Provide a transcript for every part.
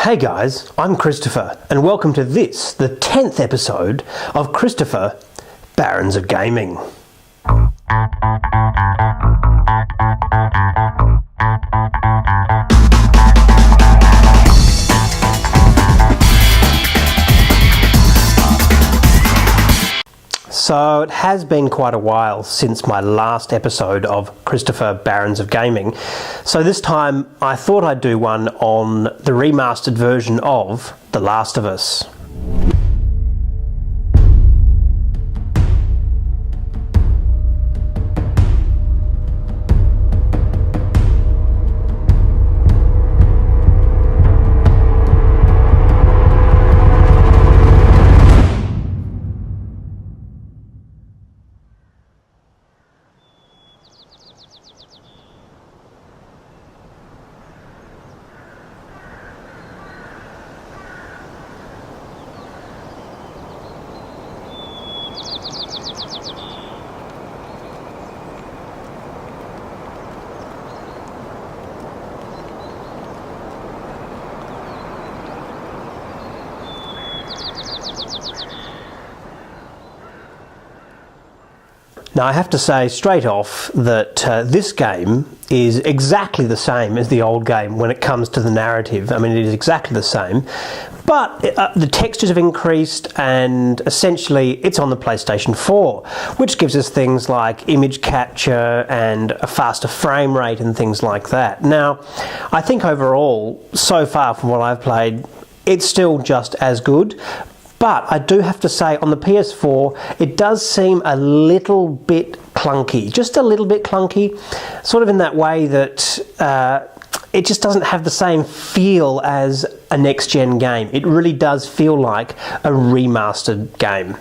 Hey guys, I'm Christopher, and welcome to this, the 10th episode of Christopher, Barons of Gaming. So it has been quite a while since my last episode of Christopher, Barons of Gaming. So this time I thought I'd do one on the remastered version of The Last of Us. Now I have to say straight off that this game is exactly the same as the old game when it comes to the narrative. I mean, it is exactly the same, but the textures have increased and essentially it's on the PlayStation 4, which gives us things like image capture and a faster frame rate and things like that. Now, I think overall, so far from what I've played, it's still just as good. But I do have to say, on the PS4, it does seem a little bit clunky. Just a little bit clunky, sort of in that way that it just doesn't have the same feel as a next-gen game. It really does feel like a remastered game.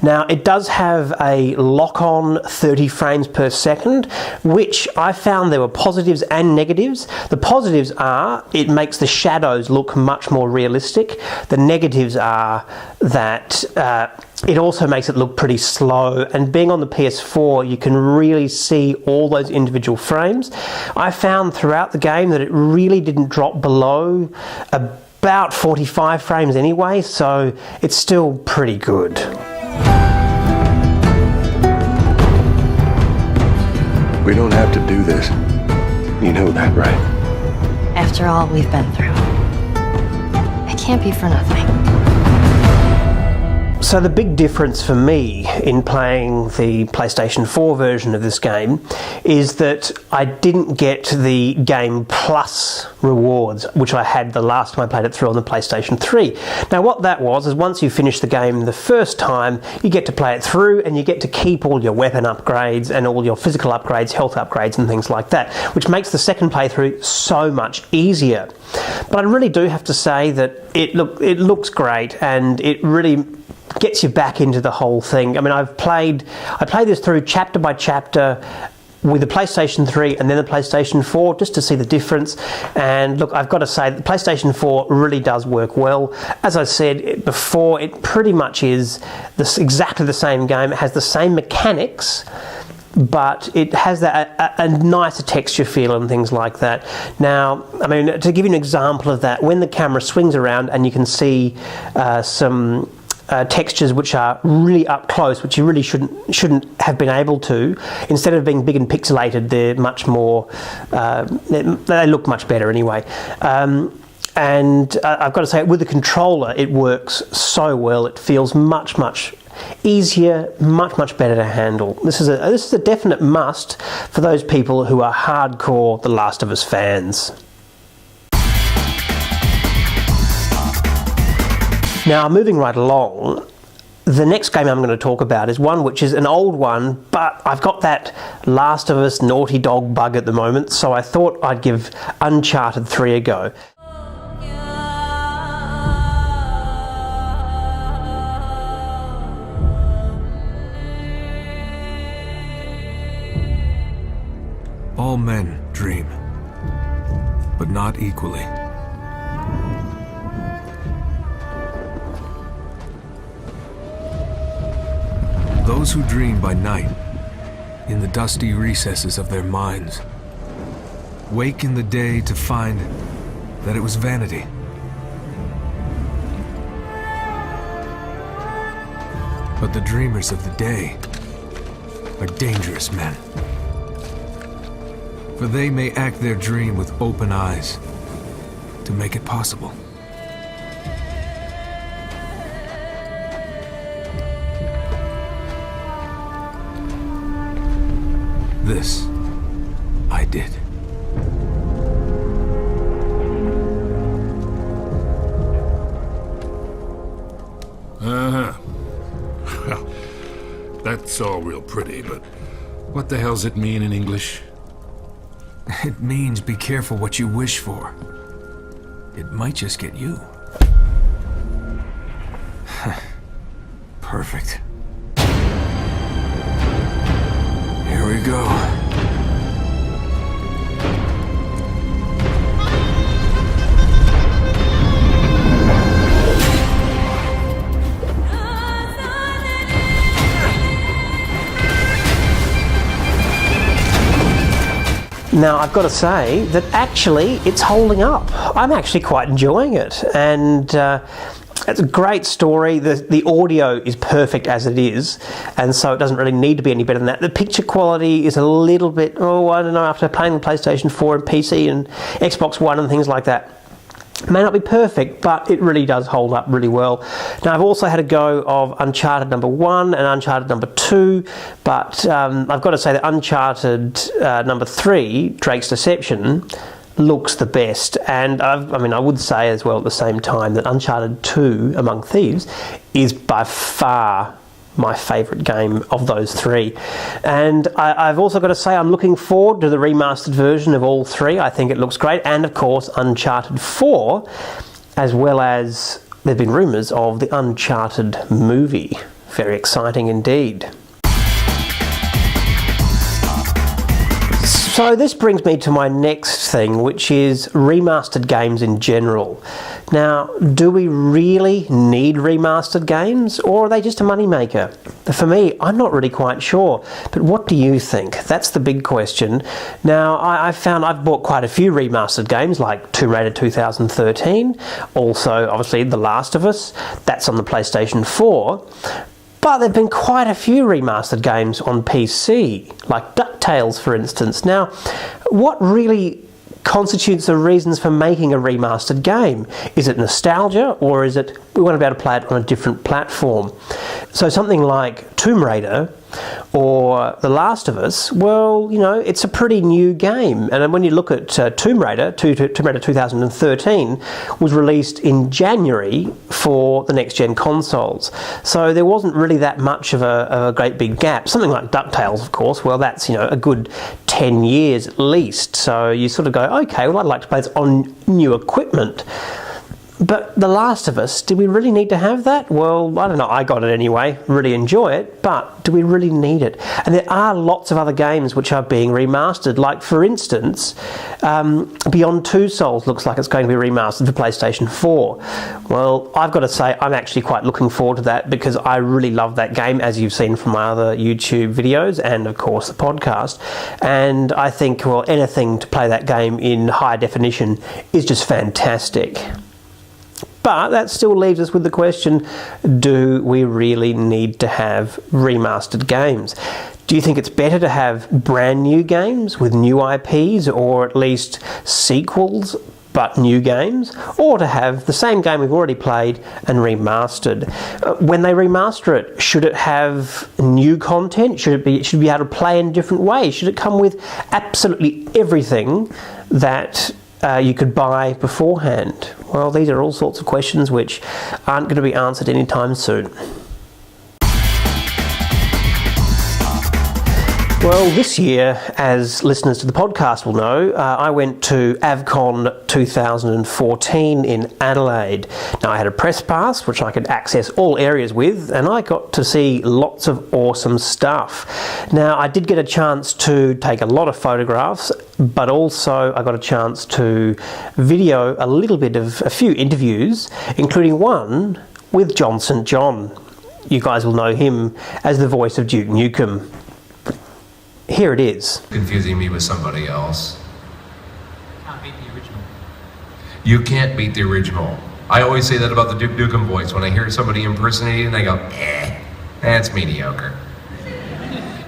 Now, it does have a lock-on 30 frames per second, which I found there were positives and negatives. The positives are it makes the shadows look much more realistic. The negatives are that it also makes it look pretty slow, and being on the PS4 you can really see all those individual frames. I found throughout the game that it really didn't drop below about 45 frames anyway, so it's still pretty good. We don't have to do this. You know that, right? After all we've been through, it can't be for nothing. So the big difference for me in playing the PlayStation 4 version of this game is that I didn't get the Game Plus rewards, which I had the last time I played it through on the PlayStation 3. Now what that was is once you finish the game the first time, you get to play it through and you get to keep all your weapon upgrades and all your physical upgrades, health upgrades and things like that, which makes the second playthrough so much easier. But I really do have to say that it looks great and it really gets you back into the whole thing. I mean, I played this through chapter by chapter with the PlayStation 3 and then the PlayStation 4 just to see the difference. And look, I've got to say the PlayStation 4 really does work well. As I said before, it pretty much is exactly the same game. It has the same mechanics, but it has a nicer texture feel and things like that. Now, I mean, to give you an example of that, when the camera swings around and you can see some textures which are really up close, which you really shouldn't have been able to. Instead of being big and pixelated, they're much more. They look much better anyway. And I've got to say, with the controller, it works so well. It feels much easier, much better to handle. This is a definite must for those people who are hardcore The Last of Us fans. Now, moving right along, the next game I'm going to talk about is one which is an old one, but I've got that Last of Us Naughty Dog bug at the moment, so I thought I'd give Uncharted 3 a go. All men dream, but not equally. Those who dream by night, in the dusty recesses of their minds, wake in the day to find that it was vanity, But the dreamers of the day are dangerous men. For they may act their dream with open eyes to make it possible. This I did. Uh-huh. Well, that's all real pretty, but what the hell's it mean in English? It means be careful what you wish for. It might just get you. Perfect. Here we go. Now, I've got to say that actually it's holding up. I'm actually quite enjoying it, and it's a great story. The audio is perfect as it is, and so it doesn't really need to be any better than that. The picture quality is a little bit, I don't know, after playing the PlayStation 4 and PC and Xbox One and things like that. May not be perfect, but it really does hold up really well. Now, I've also had a go of Uncharted number 1 and Uncharted number 2, but I've got to say that Uncharted number 3, Drake's Deception, looks the best. And I would say as well at the same time that Uncharted 2, Among Thieves, is by far my favourite game of those three. And I've also got to say I'm looking forward to the remastered version of all three. I think it looks great. And of course Uncharted 4, as well as there have been rumours of the Uncharted movie. Very exciting indeed. So this brings me to my next thing, which is remastered games in general. Now, do we really need remastered games, or are they just a moneymaker? For me, I'm not really quite sure, but what do you think? That's the big question. Now, I've found I've bought quite a few remastered games, like Tomb Raider 2013, also obviously The Last of Us, that's on the PlayStation 4, but there have been quite a few remastered games on PC, like DuckTales for instance. Now, what really constitutes the reasons for making a remastered game? Is it nostalgia, or is it we want to be able to play it on a different platform? So something like Tomb Raider or The Last of Us, well, you know, it's a pretty new game. And when you look at Tomb Raider 2013 was released in January for the next-gen consoles. So there wasn't really that much of a great big gap. Something like DuckTales, of course, well, that's, you know, a good 10 years at least. So you sort of go, okay, well, I'd like to play this on new equipment. But The Last of Us, do we really need to have that? Well, I don't know, I got it anyway, really enjoy it, but do we really need it? And there are lots of other games which are being remastered, like for instance, Beyond Two Souls looks like it's going to be remastered for PlayStation 4. Well, I've got to say, I'm actually quite looking forward to that because I really love that game, as you've seen from my other YouTube videos and of course the podcast. And I think, well, anything to play that game in high definition is just fantastic. But that still leaves us with the question, do we really need to have remastered games? Do you think it's better to have brand new games with new IPs, or at least sequels but new games, or to have the same game we've already played and remastered? When they remaster it, should it have new content? Should it be able to play in different ways? Should it come with absolutely everything that you could buy beforehand? Well, these are all sorts of questions which aren't going to be answered anytime soon. Well, this year, as listeners to the podcast will know, I went to AVCon 2014 in Adelaide. Now, I had a press pass, which I could access all areas with, and I got to see lots of awesome stuff. Now, I did get a chance to take a lot of photographs, but also I got a chance to video a little bit of a few interviews, including one with Jon St. You guys will know him as the voice of Duke Nukem. Here it is. Confusing me with somebody else. Can't beat the original. You can't beat the original. I always say that about the Duke Nukem voice. When I hear somebody impersonating, I go, eh. It's mediocre.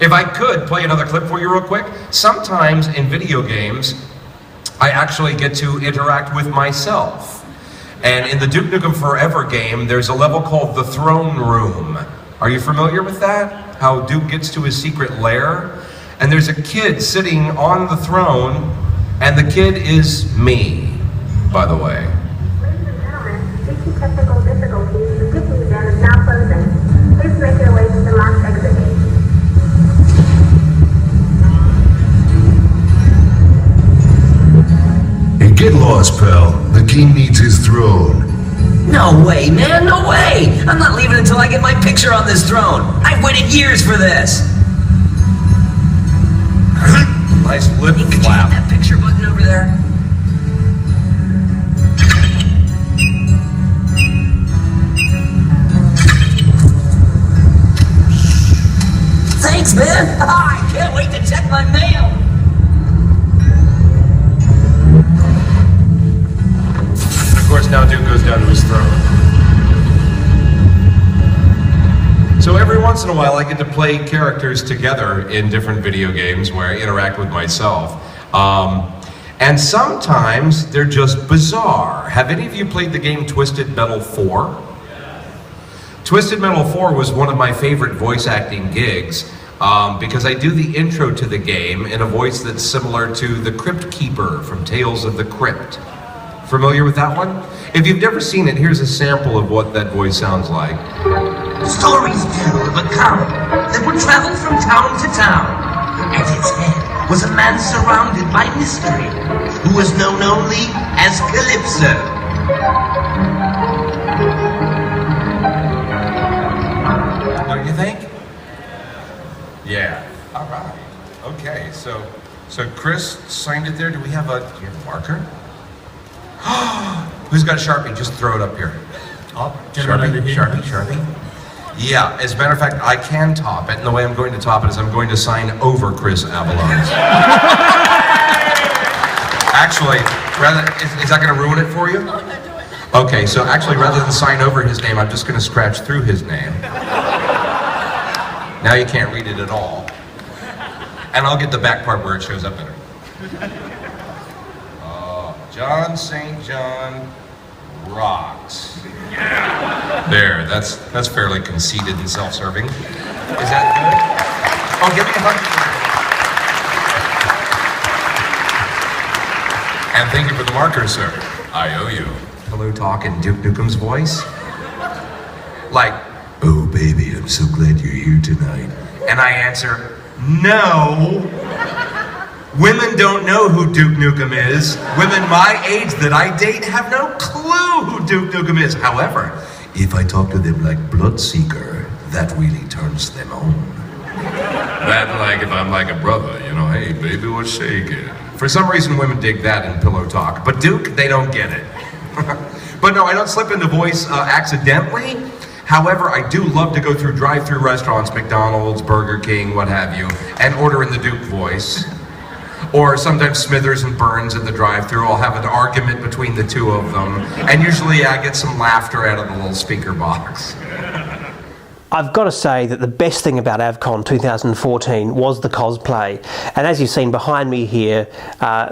If I could play another clip for you real quick, sometimes in video games, I actually get to interact with myself. And in the Duke Nukem Forever game, there's a level called the Throne Room. Are you familiar with that? How Duke gets to his secret lair? And there's a kid sitting on the throne, and the kid is me, by the way. Ladies and gentlemen, due to technical difficulties, the Disney Van is now closing. Please make your way to the last exit gate. Hey, get lost, pal. The king needs his throne. No way, man, no way! I'm not leaving until I get my picture on this throne. I've waited years for this. Nice lip Could you hit flap. that picture button over there? Thanks, man! I can't wait to check my mail! Of course, now Duke goes down to his throne. So every once in a while, I get to play characters together in different video games where I interact with myself. And sometimes they're just bizarre. Have any of you played the game Twisted Metal 4? Twisted Metal 4 was one of my favorite voice acting gigs because I do the intro to the game in a voice that's similar to the Crypt Keeper from Tales of the Crypt. Familiar with that one? If you've never seen it, here's a sample of what that voice sounds like. Stories tell of a cow that would travel from town to town. At its head was a man surrounded by mystery, who was known only as Calypso. Don't you think? Yeah. All right. Okay. So Chris signed it there. Do you have a marker? Who's got a Sharpie? Just throw it up here. Sharpie. Yeah, as a matter of fact, I can top it, and the way I'm going to top it is I'm going to sign over Chris Avalon's. Actually, is that going to ruin it for you? No, do it. Okay, so actually, rather than sign over his name, I'm just going to scratch through his name. Now you can't read it at all. And I'll get the back part where it shows up better. Jon St. John rocks. There, that's fairly conceited and self-serving. Is that good? Oh, give me a hug. And thank you for the marker, sir. I owe you. Pillow talk in Duke Nukem's voice. Like, Oh, baby, I'm so glad you're here tonight. and I answer, no. Women don't know who Duke Nukem is. Women my age that I date have no clue who Duke Nukem is. However, If I talk to them like Bloodseeker, that really turns them on. That like if I'm like a brother, you know, hey baby, what's shaking? for some reason, women dig that in pillow talk. But Duke, they don't get it. But no, I don't slip into voice accidentally. However, I do love to go through drive-through restaurants, McDonald's, Burger King, what have you, and order in the Duke voice. Or sometimes Smithers and Burns in the drive-thru. I'll have an argument between the two of them. And usually I get some laughter out of the little speaker box. I've got to say that the best thing about AVCon 2014 was the cosplay. And as you've seen behind me here,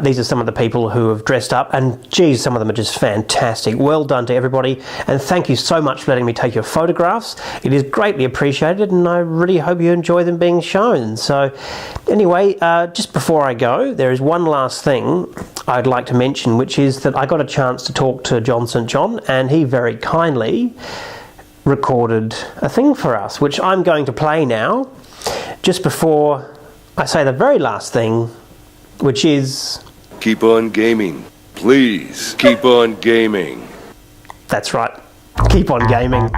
these are some of the people who have dressed up, and geez, some of them are just fantastic. Well done to everybody, and thank you so much for letting me take your photographs. It is greatly appreciated, and I really hope you enjoy them being shown. So anyway, just before I go, there is one last thing I'd like to mention, which is that I got a chance to talk to Jon St, and he very kindly recorded a thing for us, which I'm going to play now, just before I say the very last thing, which is... Keep on gaming. Please, keep on gaming. That's right. Keep on gaming.